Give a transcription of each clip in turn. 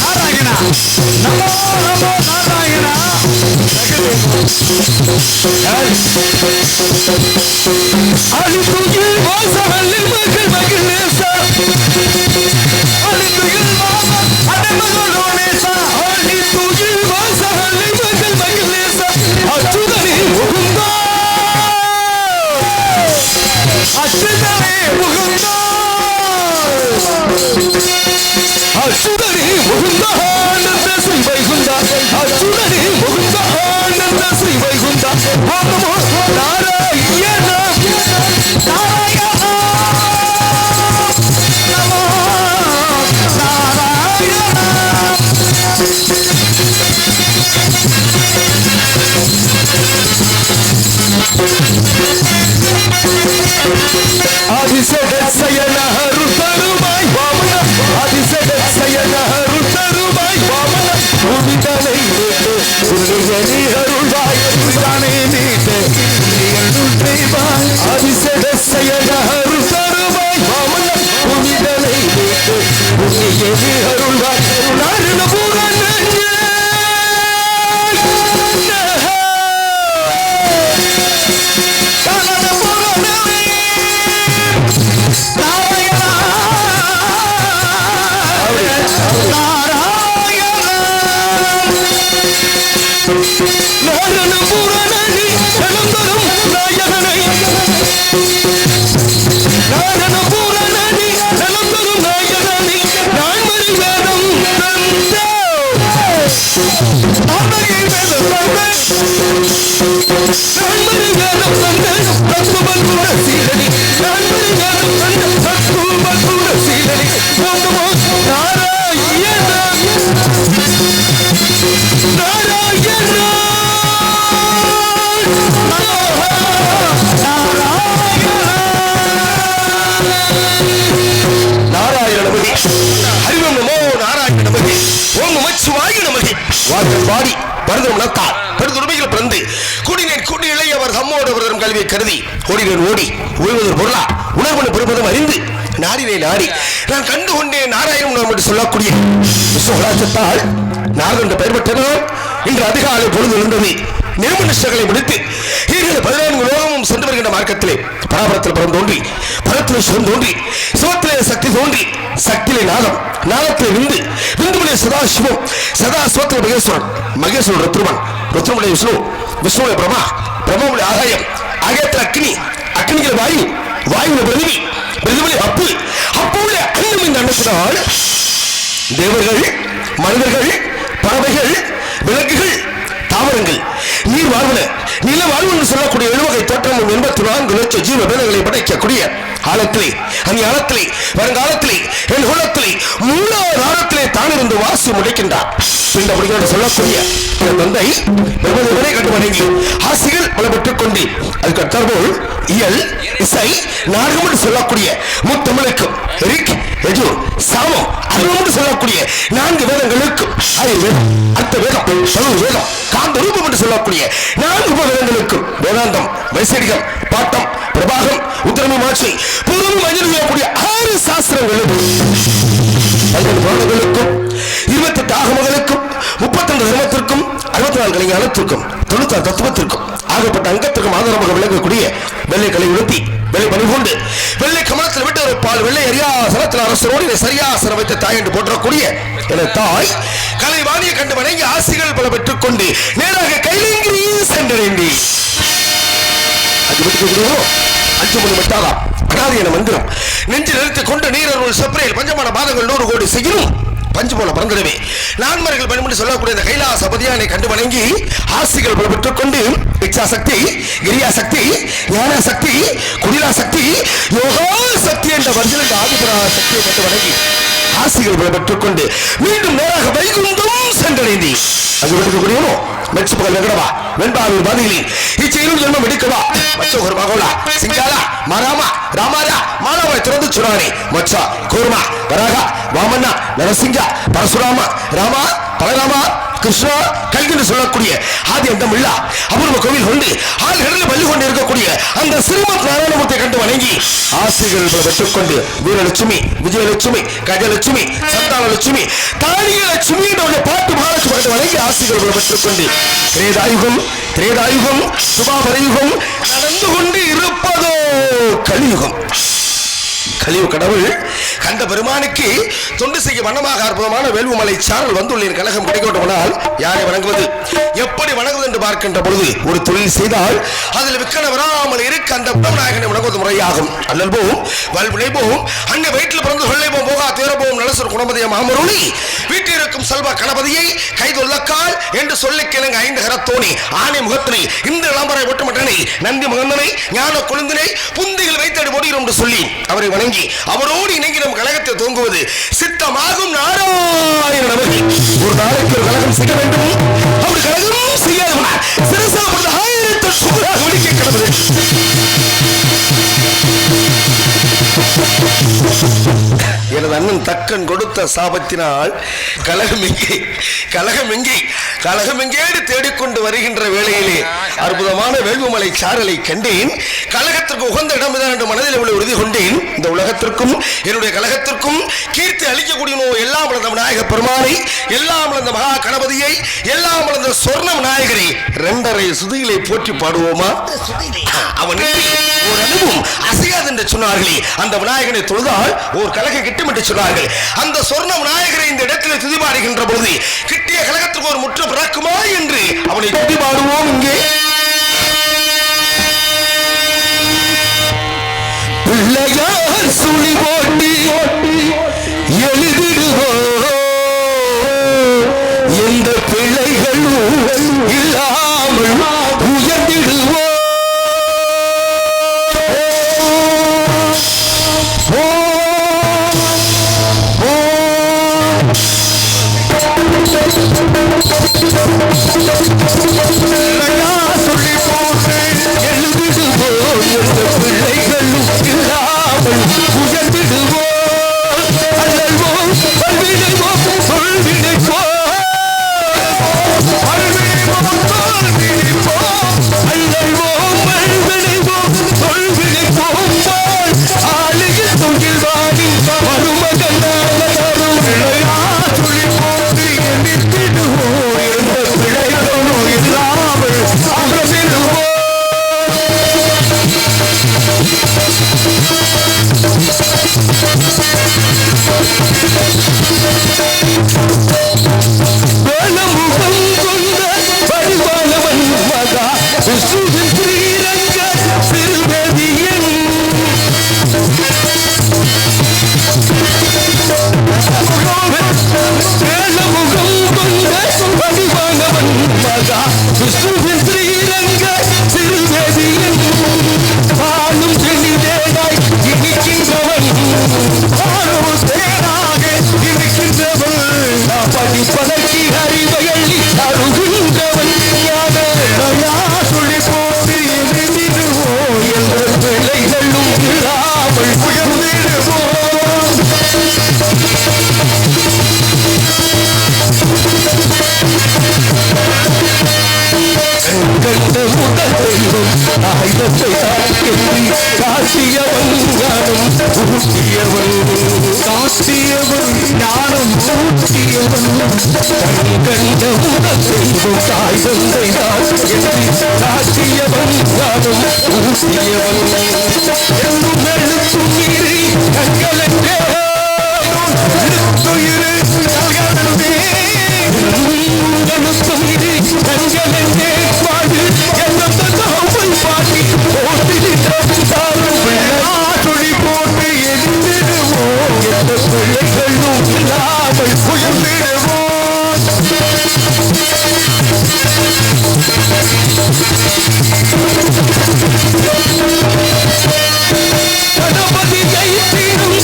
நாராயணா நமோ நமோ நாராயணா அழித்துயில் வாசகலில் மகள் மகிழ்நேசா அழித்துயில் வாசல் அடைமகளோனேசா அழித்துயில் வாசகலில் மகள் மகிழ்நேசா அச்சுதனே முகுந்தா அச்சுதனே முகுந்தா அச்சுதனே முகுந்தா ஆனந்த ஸ்ரீ வைகுந்தா அச்சுதனே முகுந்தா ஆனந்த ஸ்ரீ வைகுந்தா நமோ நாராயண நாராயண நமோ நாராயண அதிசயன ருத்தருமாய் வாமன அதிசயன ருத்தருமாய் வாமன பூமிதனை மீட்டு உன்னை அருள்வாய் தானே மீட்டு அருள்வாய் அதிசயன ருத்தருமாய் வாமன பூமிதனை மீட்டு உன்னை அருள்வாய் நாரண பூரண நாரணம் பூரணி நலந்தரும் நாயகனை நாரணம் பூரணி நலந்தரும் நாயகனை நான்மறை வேதம் தந்த நான்மறை வேதம் தந்த தத்துவபல்புர சீலனி நான்மறை வேதம் தந்த தத்துவபல்புர சீலனி ஓதுமோ நாராயண நாராயண நாராயணபதி ஹரிவம் நமோ நாராயணபதி ஓம் நமச்சிவாய நமகி வார்கள் பாடி பரதம் நத்தார் பெருதுரிமைகள் பிறந்து கூடினேன் கூடி இளையவர் தம்மோடு அவர்தம் கல்வியை கருதி ஓடினேன் ஓடி ஓய்வதற்கு பொருளா உணர்வு பெறுவதும் அறிந்து நாடினை நாடி நான் கண்டு கொண்டேன் நாராயணம் நாம் என்று சொல்லக்கூடிய விஸ்வகலாச்சத்தால் நாரதன் பெயர் பெற்றனர் இன்று அதிகாலை பொழுது இருந்தது நிர்மனிஷ்டங்களை முடித்து 14 லோகமும் சென்று வருகின்ற மார்க்கத்திலே பராபரத்தில் பரம் தோன்றி பரத்திலே சிவம் தோன்றி சிவத்திலே சக்தி தோன்றி சக்தியிலே நாகம் நாகத்திலே விந்து விந்துவிலே சதாசிவம் சதாசிவத்திலே மகேஸ்வரன் மகேஸ்வரன் ருத்ரமன் ருத்ரமுடைய விஷ்ணு விஷ்ணுடைய பிரமா பிரம்மாவுடைய ஆகாயம் ஆகாயத்தில் அக்னி அக்னியில வாயு வாயுவில பிரதிவி பிரதிபலி அப்பு அப்புடைய அன்னம் இந்த அன்னத்தினால் தேவர்கள் மனிதர்கள் பறவைகள் விலங்குகள் தாவரங்கள் நீர் வாழ்வன நில வாழ்வு என்று சொல்லக்கூடிய 7 வகை தோற்றமும் 84 லட்சம் ஜீவ வேதங்களை படைக்கக்கூடிய ஆழத்திலே அந்த ஆழத்திலே வருங்காலத்திலே என் குலத்திலே மூலாதாரத்திலே தான் இருந்து வாசி முடிக்கின்றார் என்று சொல்லக்கூடிய தந்தை வரை கண்டு வணங்கி ஆசிகள் பல பெற்றுக் கொண்டு அதுக்கு தற்போல் இயல் இசை நாடகம் என்று சொல்லக்கூடிய முத்தமிழுக்கும் சாமம் அருவம் சொல்லக்கூடிய 4 வேதங்களுக்கும் ஆயுர்வேதம் அர்த்த வேதம் சதுர் வேதம் காந்த ரூபம் என்று சொல்லக்கூடிய 4 உபவேதங்களுக்கும் வேதாந்தம் வைசேரிகம் பாட்டம் பிரபாகம் உத்தரமி மாட்சி பூர்வம் மஞ்சள் சொல்லக்கூடிய 6 சாஸ்திரங்களுக்கும் 28 ஆகமங்களுக்கும் 32 தர்மத்திற்கும் 64 கலைஞானத்திற்கும் 96 தத்துவத்திற்கும் ஆகப்பட்ட அங்கத்திற்கும் ஆதாரமாக விளங்கக்கூடிய வெள்ளை கலை உடுத்தி வெள்ளை பணிகொண்டு வெள்ளை கமலத்தில் விட்டு ஒரு பால் வெள்ளை அரியாசனத்தில் அரசரோடு சரியாசனம் வைத்த தாய் என்று போற்றக்கூடிய என தாய் கலைவாணியை கண்டு வணங்கி ஆசிகள் பல பெற்றுக் கொண்டு நேராக கைலிங்கிரி சென்றடைந்தி 5 மணி மட்டாதா அனாதி என மந்திரம் நெஞ்சில் நிறுத்திக் கொண்டு நீரருள் செப்பரையில் பஞ்சமான பாதங்கள் 100 கோடி செய்யணும் பஞ்சு போல பறந்துடவே நான்மறைகள் பணிமணி சொல்லக்கூடிய இந்த கைலாச பதியானை கண்டு வணங்கி ஆசிகள் பெற்றுக் கொண்டு இச்சா சக்தி கிரியா சக்தி ஞான சக்தி குடிலா சக்தி யோகா சக்தி என்ற வர்ஜன ஆதிபுரா சக்தியை கண்டு வணங்கி ஆசிகள் பெற்றுக் கொண்டு மீண்டும் நேராக வைகுந்தம் சென்றடைந்தி அங்கு இருக்கக்கூடியவனோ மெச்சுப்புகள் வெங்கடவா வெண்பாவில் பதிலி இச்செயலும் ஜென்மம் எடுக்கவா மச்சோ ஒரு மகோலா சிங்காலா மராமா ராமாரா மாலாவை திறந்து சுனானே மச்சா கூர்மா வராகா வாமன்னா நரசிங்கா பரசுராமா ராமா பலராமா கிருஷ்ணா கல்கி என்று சொல்லக்கூடிய ஆதி அந்தம் இல்லா அபூர்வ கோவில் கொண்டு ஆள் கடலில் பள்ளி கொண்டு இருக்கக்கூடிய அந்த ஸ்ரீமத் நாராயணமூர்த்தியை கண்டு வணங்கி ஆசைகள் பெற்றுக்கொண்டு வீரலட்சுமி, விஜயலட்சுமி, கஜலட்சுமி, சந்தானலட்சுமி, தானியலட்சுமி என்ற பாட்டு மகாலட்சுமி கண்டு வணங்கி ஆசைகள் பெற்றுக்கொண்டு திரேதாயுகம் சுபாபரயுகம் நடந்து கொண்டு இருப்பதோ கலியுகம். கலியுக கடவுள் கந்த பெருமானுக்கு தொண்டு செய்ய வண்ணமாக அற்புதமான வேள்வுமலை சாரல் வந்துள்ளேன். கழகம் கிடைக்கட்டுமானால் யாரை வணங்குவது, எப்படி வணங்குவது என்று பார்க்கின்ற பொழுது ஒரு தொழில் செய்தால் அதில் விக்கன வராமல் இருக்க அந்த நாயகனை வணங்குவது முறையாகும். அல்லல் போவும் வல்வினை போவும் அன்னை வயிற்றில் பிறந்து சொல்லை போம் போகா தேரப்போம் நலசர் குணமதிய மாமருளி வீட்டில் இருக்கும் செல்வ கணபதியை கைதொல்லக்கால் என்று சொல்லி கிழங்கு 5 கரத்தோணி ஆணை முகத்தினை இந்த இளம்பரை ஒட்டுமட்டனை நந்தி முகந்தனை ஞான கொழுந்தினை புந்திகள் வைத்தடி போடுகிறோம் என்று சொல்லி அவரை வணங்கி அவரோடு இணங்கி நம் கழகத்தை தோங்குவது சித்தமாகும். நாராயண நமகி. ஒரு நாளைக்கு ஒரு கழகம் செய்ய வேண்டும். அவர் கழகம் செய்யாதவனார் சிறசாவது 1000 சுவராக ஒலிக்க கிடந்தது. எனது அண்ணன் தக்கன் கொடுத்த சாபத்தினால் கழகம் எங்கே தேடிக்கொண்டு வருகின்ற வேளையிலே அற்புதமான வேள்வுமலை சாரலை கண்டேன். கழகத்திற்கு உகந்த இடம் என்று மனதில் உள்ள உறுதி கொண்டேன். இந்த உலகத்திற்கும் என்னுடைய கழகத்திற்கும் கீர்த்தி அளிக்கக்கூடிய எல்லாம் வளர்ந்த விநாயக பெருமானை, எல்லாம் வளர்ந்த மகா கணபதியை, எல்லாம் வளர்ந்த சொர்ண விநாயகரை 2.5 சுதிகளை போற்றி பாடுவோமா? அவன் ஒரு அனுபவம் அசையாது என்று சொன்னார்களே, அந்த விநாயகனை தொழுதால் ஒரு கழகம் கிட்டும் என்று சொன்னார்கள். அந்த சொர்ண விநாயகரை இந்த இடத்தில் துதிபாடுகின்ற பொழுது கிட்டிய கழகத்திற்கு ஒரு முற்று பிறக்குமா என்று அவனை துதிபாடுவோம். இங்கே பிள்ளையார் சுழி போட்டி எழுதிடுவோம், எந்த பிள்ளைகளும் இல்லாமல் உயர்ந்திடுவோம். கணபதி ஜெயித்திடும்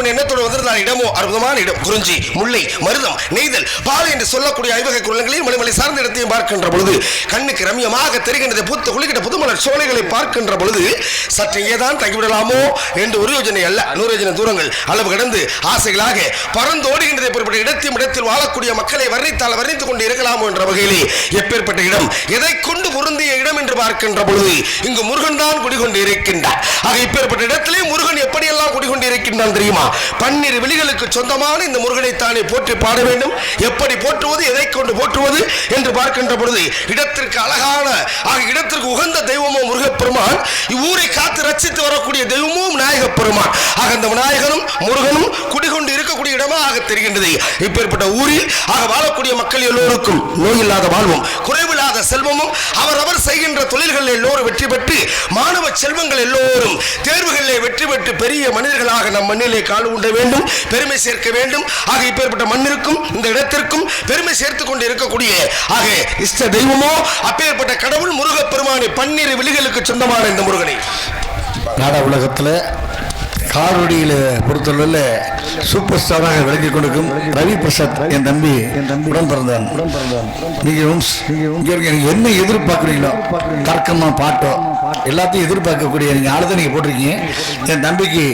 என்ற எண்ணத்தோடு வந்திருந்தால் இடமோ அற்புதமான இடம். குறிஞ்சி, முல்லை, மருதம், நெய்தல், பால் என்று சொல்லக்கூடிய ஐவகை குளங்களையும் மலைமலை சார்ந்த இடத்தையும் பார்க்கின்ற பொழுது கண்ணுக்கு ரம்யமாக தெரிகின்றது. பூத்த குளிக்கிட்ட புதுமலர் சோலைகளை பார்க்கின்ற பொழுது சற்று இங்கேதான் தங்கிவிடலாமோ என்று ஒரு யோஜனை அல்ல, 100 யோஜனை தூரங்கள் அளவு கடந்து ஆசைகளாக பறந்தோடுகின்றது. இப்படிப்பட்ட இடத்தில் வாழக்கூடிய மக்களை வர்ணித்தால் வர்ணித்துக் கொண்டு இருக்கலாமோ என்ற வகையிலே எப்பேற்பட்ட இடம், எதை கொண்டு பொருந்திய இடம் என்று பார்க்கின்ற பொழுது இங்கு முருகன் தான் குடிகொண்டு இருக்கின்றார். ஆக இப்பேற்பட்ட இடத்திலே முருகன் எப்படியெல்லாம் குடிகொண்டு இருக்கின்றான் தெரியுமா? 12 விழிகளுக்கு சொந்தமான இந்த முருகனை தானே போற்றி பாட வேண்டும். எப்படி போற்றுவது, எதை கொண்டு போற்றுவது என்று பார்க்கின்ற பொழுது இடத்திற்கு அழகான இடத்திற்கு உகந்த தெய்வமோ முருகப்பெருமான், இவ்வூரை காத்து ரட்சித்து வரக்கூடிய தெய்வமோ விநாயகப் பெருமான். ஆக அந்த விநாயகனும் முருகனும் குடிகொண்டு இருக்கக்கூடிய இடமாக தெரிகின்றது. இப்பேற்பட்ட ஊரில் வாழக்கூடிய மக்கள் எல்லோருக்கும் நோயில்லாத வாழ்வும் குறைவில்லாத செல்வமும் அவரவர் செய்கின்ற தொழில்களில் எல்லோரும் வெற்றி பெற்று மாணவ செல்வங்கள் எல்லோரும் தேர்வுகளிலே வெற்றி பெற்று பெரிய மனிதர்களாக நம் மண்ணிலே கால் உண்ட வேண்டும், பெருமை சேர்க்க வேண்டும். ஆக இப்பேற்பட்ட மண்ணிற்கும் இந்த இடத்திற்கும் பெருமை சேர்த்துக் கொண்டு இருக்கக்கூடிய இஷ்ட தெய்வமோ அப்பேற்பட்ட கடவுள் முருகப்பெருமானை 12 விழிகளுக்கு சொந்தமான இந்த முருகனை நாட உலகத்தில் காரொடியில் பொறுத்தளவில் சூப்பர் ஸ்டாராக விளங்கி கொடுக்கும் ரவி பிரசாத் என் தம்பி உடன் பிறந்தான். நீங்கள் எனக்கு என்ன எதிர்பார்க்குறீங்களோ, தர்க்கமா பாட்டோ எல்லாத்தையும் எதிர்பார்க்கக்கூடிய நீங்கள் ஆளுதான் நீங்கள் போட்டிருக்கீங்க. என் தம்பிக்கு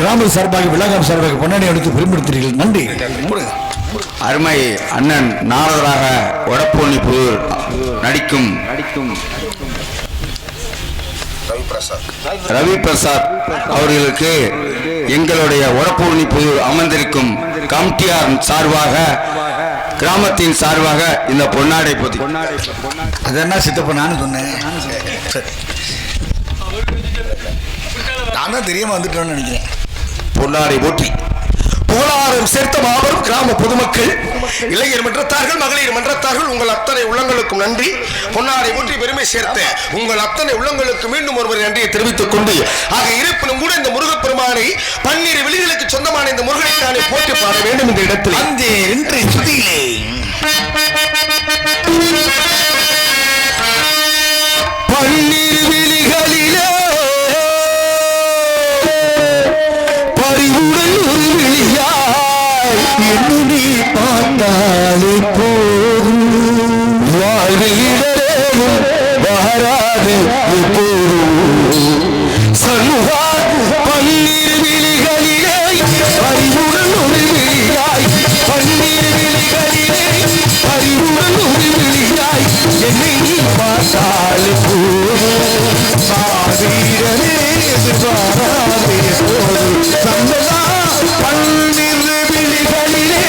கிராம சார்பாக விழாகாம் சார்பாக பொன்னாடி எடுத்து பெருமைப்படுத்துறீர்கள். நன்றி. அருமை அண்ணன் நாரதராக வடப்பூர்ணி புதூர் நடிக்கும் ரவி பிரசாத் அவர்களுக்கு எங்களுடைய வடப்பூர்ணி புதூர் அமர்ந்திருக்கும் கமிட்டியார் சார்பாக, கிராமத்தின் சார்பாக இந்த பொன்னாடை பொதி. அதென்ன சித்தப்ப நானும் சொன்னேன், நான் தான் தெரியாம வந்துட்டோன்னு நினைக்கிறேன். பொன்னாடை போற்றி புகழாரம் சேர்த்த மாபெரும் கிராம பொதுமக்கள், இளைஞர் மன்றத்தார்கள், மகளிர் மன்றத்தார்கள், உங்கள் அத்தனை உள்ளங்களுக்கும் நன்றி. பொன்னாடை போற்றி பெருமை சேர்த்த உங்கள் அத்தனை உள்ளங்களுக்கு மீண்டும் ஒருவர் நன்றியை தெரிவித்துக் கொண்டு இருப்பினும் கூட இந்த முருகப்பெருமானை 12 விழிகளுக்கு சொந்தமான இந்த முருகனை தானே போற்றி பாட வேண்டும். இந்த இடத்தில் அந்த இன்றைய சுதியிலே 12 விழிகளிலே என்று நீ பார்த்தாலே போதும், வாழ்விடரேனும் வாராது சண்முகா 12 விழிகளிலே அறிவுடன் ஒரு விழியாய், 12 விழிகளிலே அறிவுடன் ஒரு விழியாய் என்னை நீ பார்த்தாலே போதும், சாவீரனே வாராதே போதும் சந்ததா 12 விழிகளிலே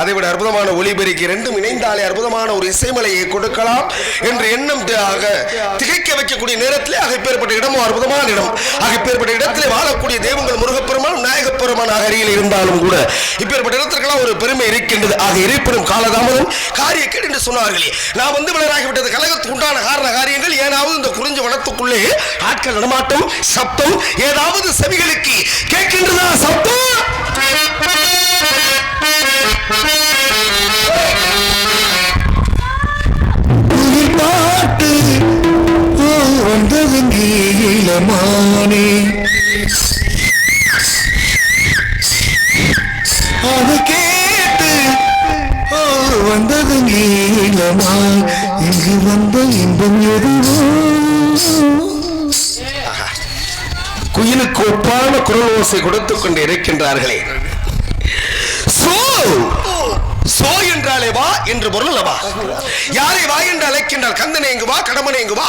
அதைவிட அற்புதமான ஒளிபெருக்கி இரண்டும் இணைந்தாலே அற்புதமான ஒரு இசைமலையை கொடுக்கலாம் என்று எண்ணம் திகைக்க வைக்கக்கூடிய நேரத்திலே அகைப்பேற்பட்ட இடமும் அற்புதமான இடம். அகைப்பேற்பட்ட இடத்திலே வாழக்கூடிய தெய்வங்கள் முருகப்பெருமான் நாயகப்பெருமான் அருகில் இருந்தாலும் கூட இப்பேற்பட்ட இடத்திற்கெல்லாம் ஒரு பெருமை இருக்கின்றது. ஆக இருப்பினும் காலதாமதம் காரியக்கேடு என்று சொன்னார்களே, நான் வந்து விளராகிவிட்டது கழகத்துக்கு உண்டான காரண காரியங்கள். ஏதாவது இந்த குறிஞ்சி வனத்துக்குள்ளே ஆட்கள் நடமாட்டம் சப்தம் ஏதாவது செவிகளுக்கு கேட்கின்றதா? சப்தம் பாட்டு வந்தது நீலமானே, அது கேட்டு வந்தது நீலமா, இங்கு வந்த இன்பம் எதுவோ. குயிலுக்கு ஒப்பான குரல் ஓசை கொடுத்துக் கொண்டு இருக்கின்றார்களே. சோ என்றாலே வா என்று பொருள் அல்லவா? யாரை வா என்று அழைக்கின்றால் கந்தனை எங்கு வா, கடமனை எங்கு வா,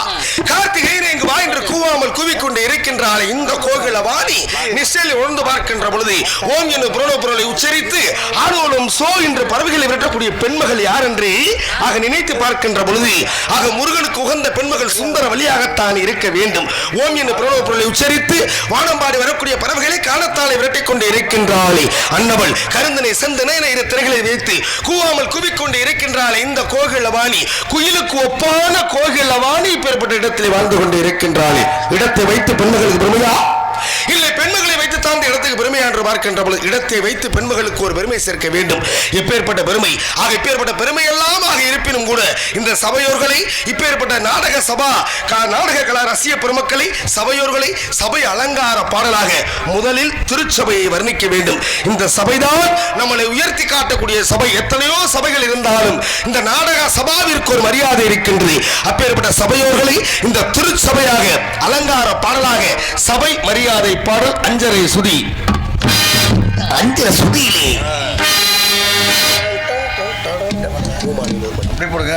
கார்த்திகேயனை எங்கு வா என்று கூவாமல் கூவிக்கொண்டு இருக்கின்றாலே இந்த கோகிலவாணி நிச்சயில் உணர்ந்து பார்க்கின்ற பொழுது ஓம் என்னும் புரண உச்சரித்து ஆனோலும் சோ என்று பறவைகளை விரட்டக்கூடிய பெண்மகள் யார் என்று ஆக நினைத்து பார்க்கின்ற பொழுது ஆக முருகனுக்கு உகந்த பெண்மகள் சுந்தர வழியாகத்தான் இருக்க வேண்டும். ஓம் என்னும் புரண உச்சரித்து வானம்பாடி வரக்கூடிய பறவைகளை காணத்தாலே விரட்டிக் கொண்டு இருக்கின்றாளே அன்னவள் கருந்தனை செந்தனை இரு திரைகளை வைத்து கூவாமல் குவிக்கொண்டு இருக்கின்றாள் இந்த கோகிலவாணி. குயிலுக்கு ஒப்பான கோகிலவாணி பெறப்பட்ட இடத்தில் வாழ்ந்து கொண்டு இருக்கின்றாள். இடத்தை வைத்து பெண்களுக்கு பெருமையா இல்லை, பெண்மகளை வைத்து தான் இடத்துக்கு பெருமையா என்று பார்க்கின்ற பொழுது இடத்தை வைத்து பெண்மகளுக்கு ஒரு பெருமை சேர்க்க வேண்டும். எப்பேற்பட்ட பெருமை ஆக இப்பேற்பட்ட பெருமை எல்லாம் ஆக இருப்பினும் கூட இந்த சபையோர்களை இப்பேற்பட்ட நாடக சபா நாடக கலா ரசிய பெருமக்களை சபையோர்களை சபை அலங்கார பாடலாக முதலில் திருச்சபையை வர்ணிக்க வேண்டும். இந்த சபைதான் நம்மளை உயர்த்தி காட்டக்கூடிய சபை. எத்தனையோ சபைகள் இருந்தாலும் இந்த நாடக சபாவிற்கு ஒரு மரியாதை இருக்கின்றது. அப்பேற்பட்ட சபையோர்களை இந்த திருச்சபையாக அலங்கார பாடலாக சபை மரியாதை பாடல் அஞ்சரை சுதி. அஞ்சரை சுதியிலே போடுங்க.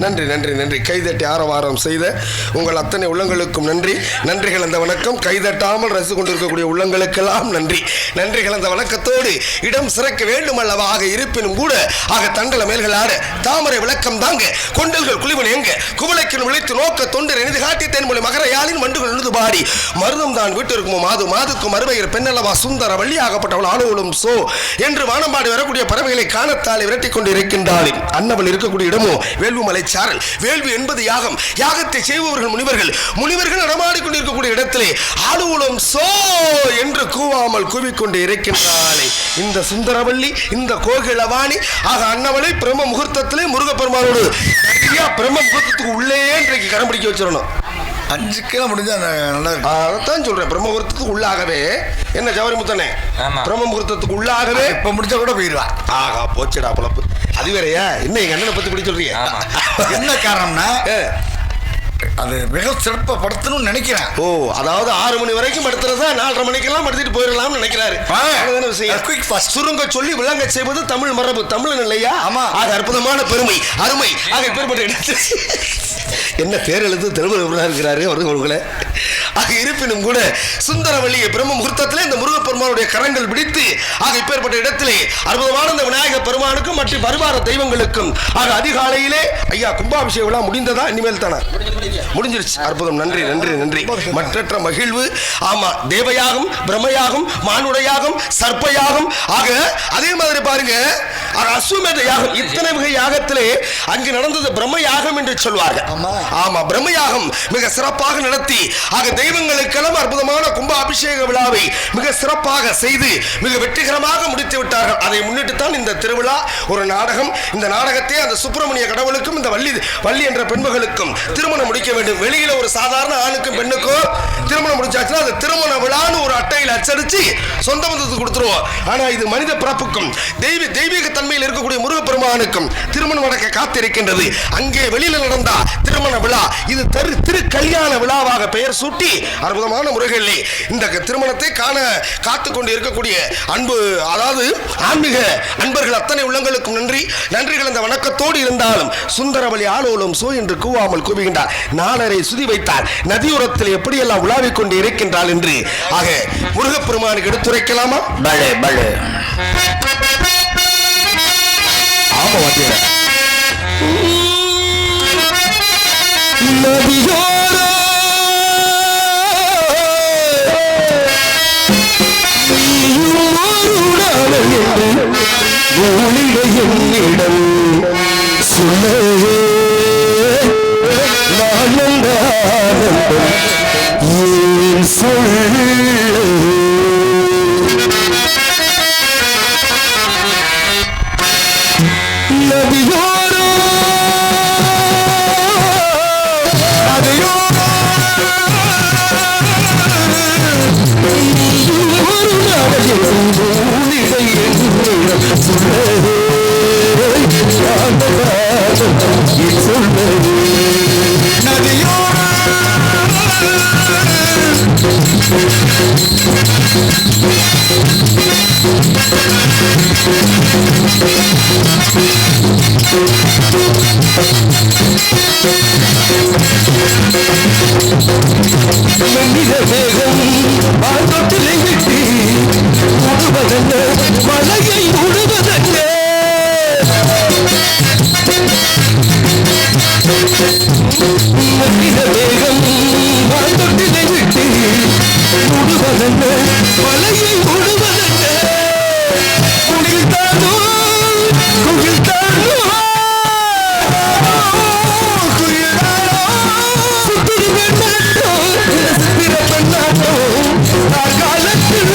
நன்றி நன்றி நன்றி. கைதட்டி ஆரவாரம் செய்த உங்கள் அத்தனை உள்ளங்களுக்கும் நன்றி. நன்றி கலந்த வணக்கம். கைதட்டாமல் ரசித்து கொண்டிருக்கக்கூடிய உள்ளங்களுக்கெல்லாம் நன்றி. நன்றி கலந்த வணக்கத்தோடு இடம் சிறக்க வேண்டும் அல்லவா? ஆக இருப்பினும் கூட ஆக தண்டல மேல்கள் ஆட தாமரை விளக்கம் தாங்க கொண்டல்கள் குளிவன் எங்க குவளைக்கின் விளைத்து நோக்க தொண்டர் எனது காட்டி தென்மொழி மகர யாழின் மண்டுகள் எழுந்து பாடி மருதம் தான் வீட்டிற்கும் மாது மாதுக்கும் அறுவையர் பெண்ணல்லவா சுந்தர வள்ளியாகப்பட்டவள் ஆளுவலும் சோ என்று வானம்பாடி வரக்கூடிய பறவைகளை காணத்தாலே விரட்டி கொண்டு இருக்கின்றாள். அன்னவள் இருக்கக்கூடிய இடமோ வேள்வுமலை சாரல். வேள்வி என்பது யாகம். யாகத்தை செய்பவர்கள் முனிவர்கள். முனிவர்கள் நடமாடி கொண்டிருக்கக்கூடிய இடத்திலே ஆளுவலும் சோ என்று கூவாமல் கூவிக்கொண்டு இருக்கின்றாளே இந்த சுந்தரவள்ளி, இந்த கோகிலவாணி. ஆக அன்னவளை பிரம்ம முகூர்த்தத்திலே முருகப்பெருமானோடு பிரம்ம முகூர்த்தத்துக்கு உள்ளே இன்றைக்கு கரம் பிடிக்க வச்சிடணும். 5 கிலோ முடிஞ்சா நல்லா இருக்கு. அதான் சொல்றேன். பிரம்ம முகூர்த்தத்துக்கு உள்ளாகவே என்ன ஜவரி முத்தனே, பிரம்ம முகூர்த்தத்துக்கு உள்ளாகவே இப்ப முடிச்சா கூட போயிடுவா. ஆகா போச்சுடா பொழப்பு. அது வேறையா? இன்னும் எங்க அண்ணனை பத்தி இப்படி சொல்றீங்க? என்ன காரணம்னா அது மிக சிறப்பப்படுத்தணும்னு நினைக்கிறேன். ஓ, அதாவது 6 மணி வரைக்கும் படுத்துறதா 4:30 மணிக்கெல்லாம் படுத்துட்டு போயிடலாம்னு நினைக்கிறாரு. சுருங்க சொல்லி விளங்க செய்வது தமிழ் மரபு. தமிழ் இல்லையா? ஆமா. ஆக அற்புதமான பெருமை அருமை. ஆக பேர்பட்ட இடத்து என்ன பேர் எழுத்து திருவள்ளுவராக இருக்கிறாரு அவர்களை. ஆக இருப்பினும் கூட சுந்தரவள்ளியை பிரம்ம முகூர்த்தத்திலே இந்த முருகப்பெருமானுடைய கரங்கள் பிடித்து ஆக இப்பேற்பட்ட இடத்திலே அற்புதமான இந்த விநாயக பெருமானுக்கும் மற்றும் பரிவார தெய்வங்களுக்கும் ஆக அதிகாலையிலே ஐயா கும்பாபிஷேக விழா முடிந்ததா? இனிமேல் தானே முடிஞ்சிருச்சு. அற்புதம். நன்றி நன்றி நன்றி. மற்றற்ற மகிழ்வு. ஆமா, தேவயாகம், பிரம்மயாகம், மானுடையாகம், சர்ப்பயாகம். ஆக அதே மாதிரி பாருங்க அசுமேத யாகம். இத்தனை வகை யாகத்திலே அங்கு நடந்தது பிரம்ம யாகம் என்று சொல்வார்கள். ஆமா, பிரம்ம யாகம் மிக சிறப்பாக நடத்தி ஆக தெய்வங்களுக்கெல்லாம் அற்புதமான கும்ப அபிஷேக விழாவை மிக சிறப்பாக செய்து மிக வெற்றிகரமாக முடித்து விட்டார்கள். அதை முன்னிட்டு தான் இந்த திருவிழா ஒரு நாடகம். இந்த நாடகத்தை அந்த சுப்பிரமணிய கடவுளுக்கும் இந்த வள்ளி என்ற பெண்மகளுக்கும் திருமணம் முடிக்க வேண்டும். வெளியில ஒரு சாதாரண ஆணுக்கும் பெண்ணுக்கும் திருமணம் முடிச்சாச்சுன்னா அது திருமண விழான்னு ஒரு அட்டையில் அச்சடிச்சு சொந்த பந்தத்துக்கு கொடுத்துருவோம். ஆனா இது மனித பிறப்புக்கும் தெய்வீக தன்மையில் இருக்கக்கூடிய முருகப்பெருமானுக்கும் திருமணம் நடக்க காத்திருக்கின்றது. அங்கே வெளியில நடந்தா திருமண விழா, இது திரு கல்யாண விழாவாக பெயர் சூட்டி அற்புதமான முறைகளிலே இந்த திருமணத்தை காண காத்து கொண்டு இருக்கக்கூடிய அன்பு, அதாவது ஆன்மீக அன்பர்கள் அத்தனை உள்ளங்களுக்கும் நன்றி. நன்றிகள் அந்த வணக்கத்தோடு இருந்தாலும் சுந்தரவள்ளி ஆலோலம் சோ என்று கூவாமல் கூவுகின்றார். 4:30 சுதி வைத்தார். நதியோரத்தில் எப்படியெல்லாம் உலாவிக் கொண்டு இருக்கின்றாள் என்று ஆக முருகப்பெருமானுக்கு எடுத்துரைக்கலாமா? பலே பலே. ஆமா வாத்தியாரே. நதியோரோ என்னிடம் சொல்லவே ஏன் சொல்ல நதியோரோ நதியோரோ மலையை உடுவதல்ல வேகம் தொட்டிலை விட்டு உடுவதல்ல மலையை உடுவதல்ல குடில்தானோ குடில்தானோ காலத்தில்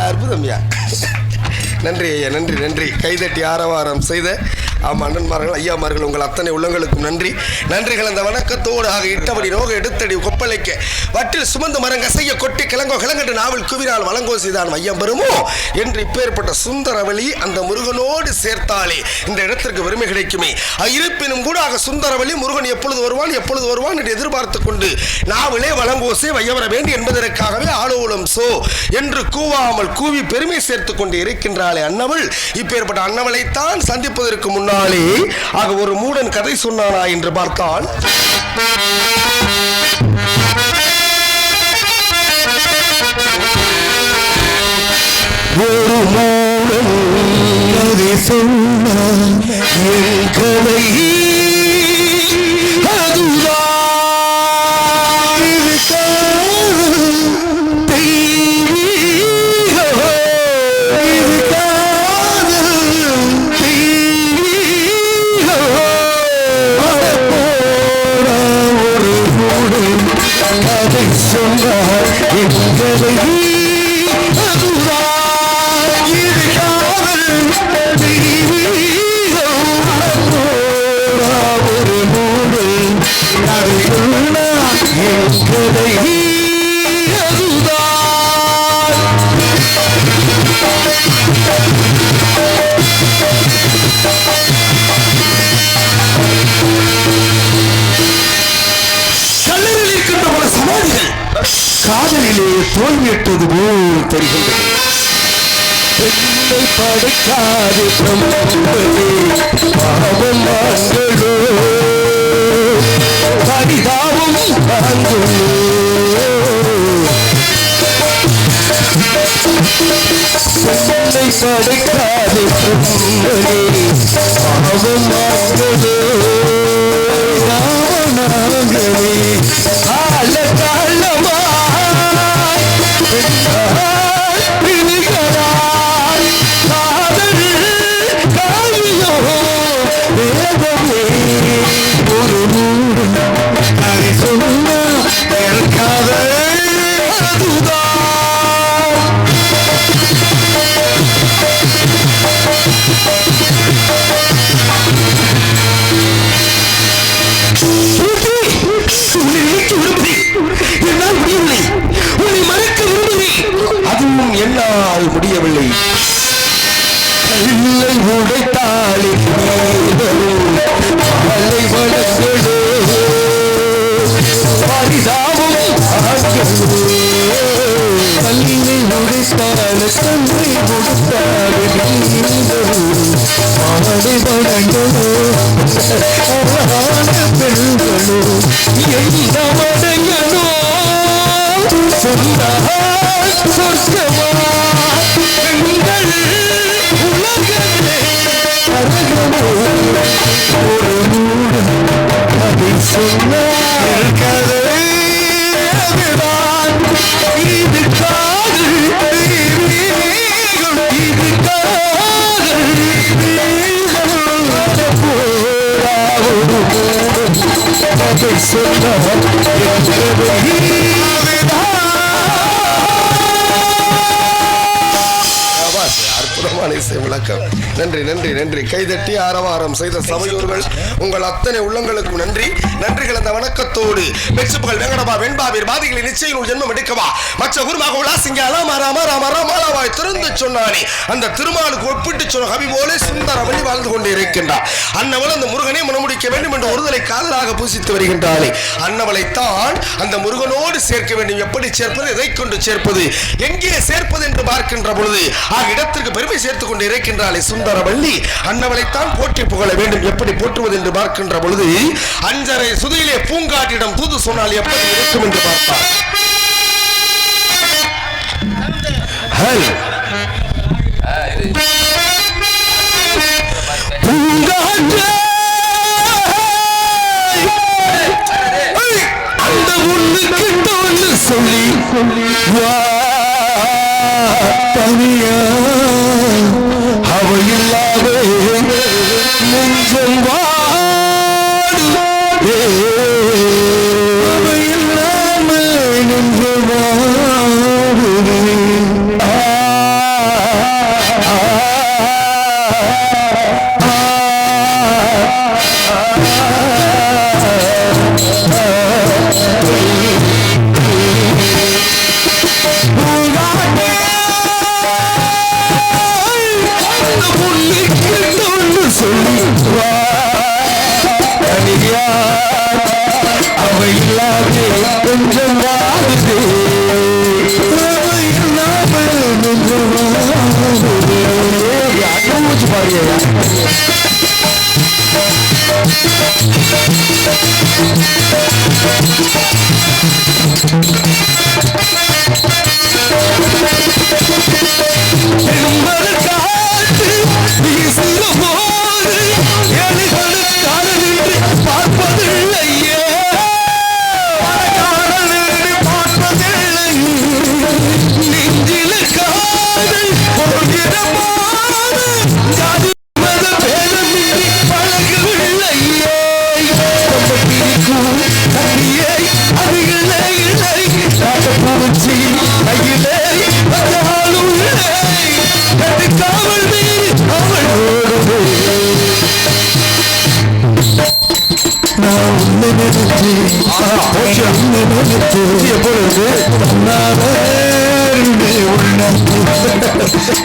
அற்புதம்யா. நன்றி ஐயா, நன்றி நன்றி. கைதட்டி ஆரவாரம் செய்த அண்ணன்மார்கள் ஐயாமார்கள் உங்கள் அத்தனை உள்ளங்களுக்கும் நன்றி. நன்றிகள் அந்த வணக்கத்தோடு ஆக இட்டபடி நோக எடுத்தடி கொப்பளைக்க வட்டில் சுமந்து மரங்க செய்ய கொட்டி கிளங்கோ கிளங்கட்டு நாவல் குவினால் வழங்கோ செய்தான் ஐயம் பெறுமோ என்று இப்பேற்பட்ட சுந்தரவழி அந்த முருகனோடு சேர்த்தாலே இந்த இடத்திற்கு பெருமை கிடைக்குமே. இருப்பினும் கூட ஆக சுந்தரவழி முருகன் எப்பொழுது வருவான் என்று எதிர்பார்த்து கொண்டு நாவலே வழங்கோசே வையவர வேண்டி என்பதற்காகவே ஆலோலம் சோ என்று கூவாமல் கூவி பெருமை சேர்த்து கொண்டு இருக்கின்றாளே அன்னவள். இப்பேற்பட்ட அன்னவளைத்தான் சந்திப்பதற்கு முன்னாலே ஆக ஒரு மூடன் கதை சொன்னானா என்று பார்த்தால் ஒரு மூடன் கதை சொன்னான் என் கதை காதலிலே தோல்வியற்றது போல் தெரிகின்றது. பெண்ணை படைக்காது பரிதாபம் பெண்ணை படைக்காது அதுவும் என்னால் முடியவில்லை. இல்லை உடைத்தாளி அலை வளர்களோ பரிதாபம் கல்லை உடைத்தாள் தன்னை உடைத்தாள் ஆடை வளங்களோ பெண்களோ எந்த வடங்களோ சொர்க்கமா பெண்கள் உலகமே ஒரு மூடன் அதை சொன்னார் கதை இது காதல் இது காதல் அதை சொன்னார் விளக்கம். நன்றி நன்றி நன்றி. கைதட்டி ஆரவாரம் செய்த சபையோர்கள் உங்கள் அத்தனை உள்ளங்களுக்கும் நன்றி. நன்றிகள் அந்த வணக்கத்தோடு மெச்சுப்புகள் வெங்கடபா வெண்பாவீர் பாதிகளை நிச்சயம் ஜென்மம் எடுக்கவா மற்ற குருமாக உலாசிங்க அலாமாராமாராமாராமாய் திறந்து சொன்னானே அந்த திருமாலுக்கு ஒப்பிட்டு சொன்ன கவி போல சுந்தரவழி வாழ்ந்து கொண்டு இருக்கின்றார். அன்னவள் அந்த முருகனை மனமுடிக்க வேண்டும் என்ற ஒருதலை காதலாக பூசித்து வருகின்றாளே அன்னவளைத்தான் அந்த முருகனோடு சேர்க்க வேண்டும். எப்படி சேர்ப்பது, எதை கொண்டு சேர்ப்பது, எங்கே சேர்ப்பது என்று பார்க்கின்ற பொழுது இடத்திற்கு பெருமை சேர்த்துக் கொண்டு இருக்கின்றாளே சுந்தரவள்ளி அன்னவளைத்தான் போற்றி புகழ வேண்டும். எப்படி போற்றுவது என்று பார்க்கின்ற பொழுது அஞ்சரை சுதியிலே பூங்காட்டிடம் தூது சொன்னால் எப்படி இருக்கும் என்று பார்த்தார். அந்த ஒண்ணு கிட்ட ஒண்ணு சொல்லி தனியா அவையில்லாத நெஞ்சம்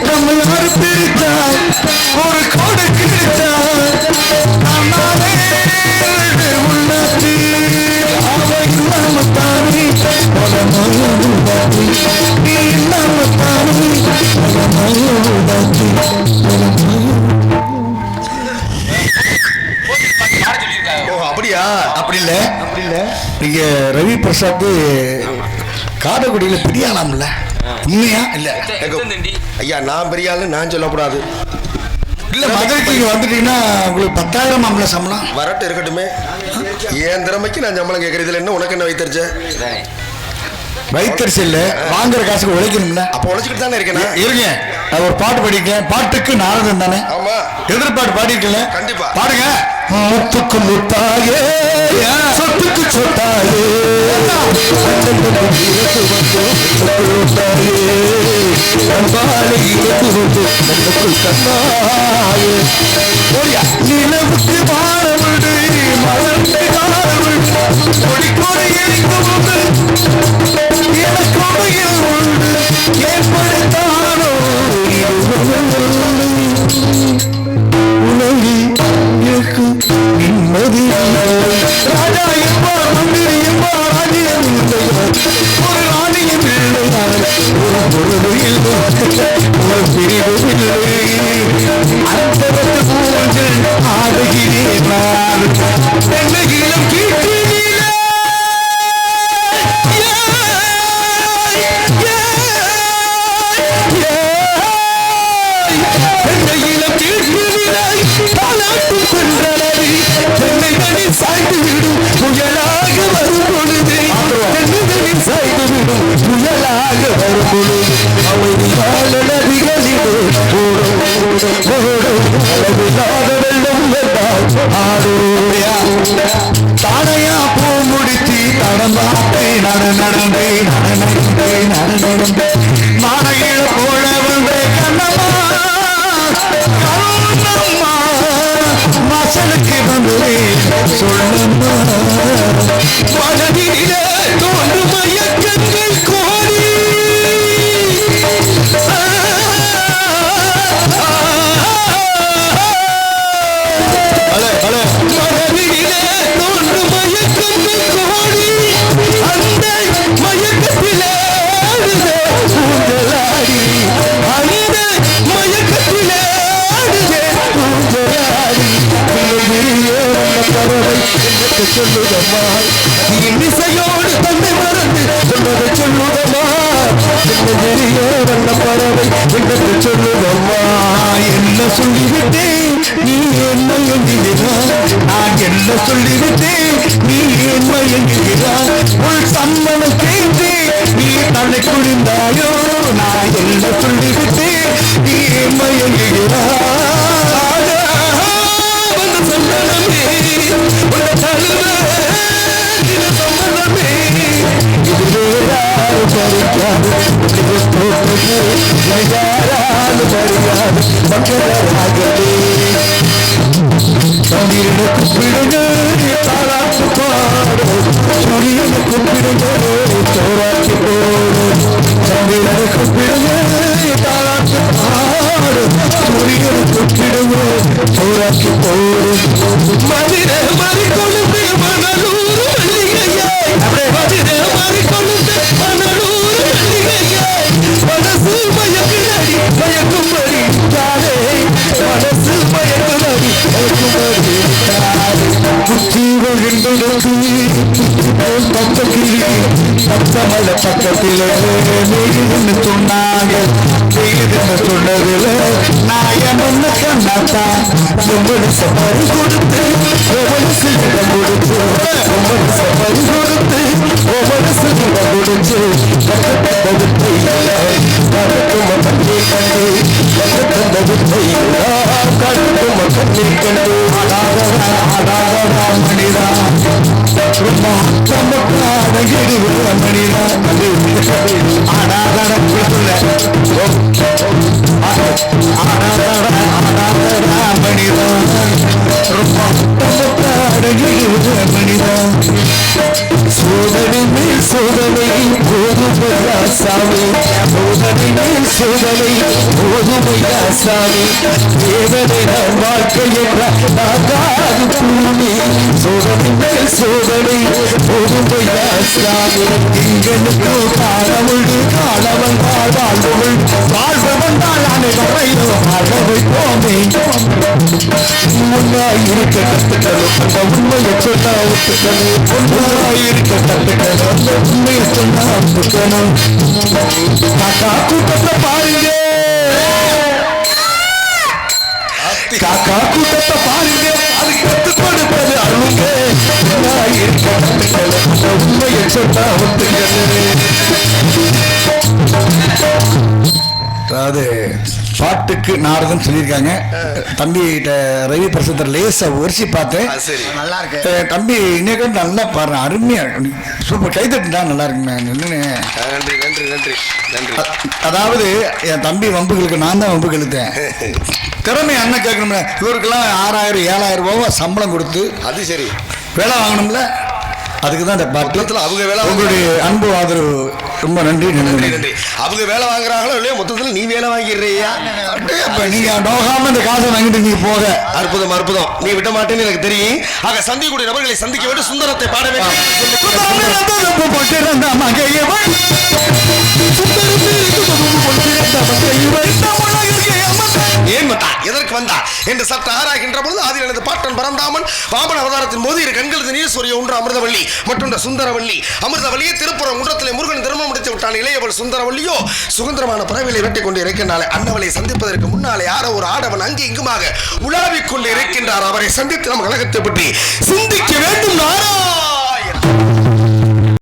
நம்ம யாரு பிரித்தா ஒரு கோடை கிழித்தா உள்ளாத்தி அவை இல்லாமத்தானே நீ இல்லாமத்தானே அப்படியா? அப்படி இல்ல நீங்க ரவி பிரசாத் காரைக்குடியில பிரியாணம்ல உண்மையா இல்ல? ஐயா நான் பெரிய ஆளு நான் சொல்லக்கூடாது. இல்ல மதுரைக்கு நீங்க வந்துட்டீங்கன்னா உங்களுக்கு 10,000 மாம்பழ சம்பளம் வரட்டு இருக்கட்டுமே. என் திறமைக்கு நான் சம்பளம் கேட்கறதுல என்ன உனக்கு என்ன வைத்தறிச்ச? வைத்தறிச்சு இல்ல வாங்குற காசுக்கு உழைக்கணும்ல. அப்ப உழைச்சிக்கிட்டு தானே இருக்கேன். இருங்க அது ஒரு பாட்டு பாடிட்டேன். பாட்டுக்கு நாரதன் தானே? ஆமா. எதிர்பாட்டு பாடிக்கல. கண்டிப்பா பாடுங்க. முத்துக்கு முத்தாயே சொத்துக்கு சொத்தாயே நிலவுக்கு மாறவிடு மலர்ந்து காணவிடு கொடி கொடி எரிந்து எனக்கொடையில் உண்டு ஏற்படுத்தானோ உலகி நிம்மதி ராஜா என்பார் மந்திரி என்பார் ராஜ்யம் ஒரு ராணியம் இல்லையார் ஒரு பொருள் இல்லை ஒரு பிரிவு இல்லை அந்த பூஜை ஆடுகிறேன் நான் தென்னகிலம் கீழ்கிறேன் சாய்ந்து விடும் புயலாக வரும் பொழுது சாய்ந்து விடும் புயலாக வரும் பொழுது அமைதியான நதிகளிலே வெள்ளம் ஆடுயா தானையா பூ முடித்து நடந்தாட்டை நடந்தே மானையில போல வந்த கண்ணம்மா வாசலுக்கு வந்து சொல்லம்மா மனதிலே தோன்றும் மயக்கங்கள் கோரி மனதிலே தோன்றும் மயக்கங்கள் கோரி அந்த மயக்கத்திலே ஊஞ்சலாடி அந்த மயக்கத்திலே ஊஞ்சலாடி பறவை சொல்லுதம்மா இன்னிசையோடு தன்னை மறந்து சொன்னதை சொல்லுதம்மா வந்த பறவை என்று சொல்லுதம்மா என்ன சொல்லிவிட்டேன் நீ என்ன என்கிறாய் நான் என்ன சொல்லிவிட்டேன் நீ என்ன என்கிறாய் உள் சம்மதம் கேட்டு நீ தன்னை குடிந்தாயோ நான் என்ன சொல்லிவிட்டேன் நீ என்ன என்கிறாய் சந்திரனுக்கு பிறகு தாளாட்டு பாடு சூரியனுக்கு பிறகு தோராட்சி போடு சந்திரனுக்கு பிறகு தாளாட்டு பாடு சூரியனுக்கு பிறகு தோராட்சி போடு மதிர மறி கொழுந்து மணலூர் மல்லிகையாய் மதிர மறி கொழுந்து மணலூர் மல்லிகையாய் மனசு மயக்கும்படி மனசு சமல பக்கத்திலே நீதின்னு சொன்னாங்க. நீதின்னு சொன்னதில் நான் ஒன்று கண்ணாத்தா ஒவ்வொரு சவாரி கொடுத்து ஒவ்வொரு சிலிடம் கொடுத்து ஒவ்வொரு சவாரி கொடுத்து ஒவ்வொரு சிலிடம் கொடுத்து பக்கத்தை கருக்கும் கண்ணி கண்டு பக்கத்தை கருக்கும் கண்ணி கண்டு ஆடாதடா மனிதா ரொம்ப அடங்கிடுகிற மனிதா ஆடாதட மனிதா ரொம்ப அடங்கிடுகிற மனிதா சோதனை மேல் சோதனை போதுமையா சாமி சோதனை மேல் சோதனை போதுமையா சாமி வேதனை நம் வாழ்க்கை என்ற பூமி சோதனை மேல் சோதனை போதுமையா சாமி எங்களுக்கு காலமுண்டு காலவன் வாழ்வுள் வாழ்வு வந்தால் அனைவரையும் அளவை போமே முன்னாயிருக்க கத்துக்கணும் அந்த உண்மையை சொன்னா ஒத்துக்கணும் முன்னாயிருக்க கத்துக்கணும் அந்த உண்மையை சொன்னா ஒத்துக்கணும் காக்கா கூட்டத்தை பாருங்க காக்கா கூட்டத்தை பாருங்க அது கத்து கொடுப்பது அருங்க முன்னாயிருக்க கத்துக்கணும் அந்த உண்மையை சொன்னா ஒத்துக்கணும். அதாவது பாட்டுக்கு நாரதன் சொல்லியிருக்காங்க. தம்பிகிட்ட ரவி பிரசத்தர் லேசா ஒரிசி பார்த்தேன், நல்லா இருக்கு தம்பி. இன்னைக்கு நல்லா பாரு, அருமையா சூப்பர், கைதட்டுதான் நல்லா இருக்குங்க. நன்றி நன்றி நன்றி நன்றி. அதாவது என் தம்பி வம்புகளுக்கு நான் தான் வம்பு கழுத்தேன். திறமை அண்ணன் கேட்கணும்ல, இவருக்கெல்லாம் 6000 7000 ரூபாய் சம்பளம் கொடுத்து அது சரி வேலை வாங்கணும்ல, அதுக்கு தான் இந்த பாட்டத்தில் அவங்க வேலை. உங்களுடைய அன்பு ஆதரவு ரொம்ப நன்றி நன்றி நன்றி. அவங்க வேலை வாங்குறாங்களோ இல்லையோ, மொத்தத்தில் நீ வேலை வாங்கிடுறியா? நீங்க நோகாம இந்த காசை வாங்கிட்டு நீ போக. அற்புதம் அற்புதம், நீ விட மாட்டேன்னு எனக்கு தெரியும். ஆக சந்திக்கக்கூடிய நபர்களை சந்திக்க வேண்டும், சுந்தரத்தை பாட வேண்டும். ஏன் மத்தா எதற்கு வந்தா என்று சற்று ஆராய்கின்ற பொழுது அதில் எனது பாட்டன் பரந்தாமன் பாபன் அவதாரத்தின் போது இரு கண்களது நீர்சூரிய ஒன்று அமிர்தவள்ளி மற்றொன்று சுந்தரவள்ளி. அமிர்தவள்ளியை திருப்புறம் குன்றத்திலே முருகன் திருமணம் முடித்து விட்டான். இளையவள் சுந்தரவள்ளியோ சுதந்திரமான பறவைகளை வெட்டி கொண்டு இருக்கின்றாள். அன்னவளை சந்திப்பதற்கு முன்னாலே யாரோ ஒரு ஆடவன் அங்கு இங்குமாக உலாவிக் கொண்டு இருக்கின்றார். அவரை சந்தித்து நம் கழகத்தை பற்றி சிந்திக்க வேண்டும்.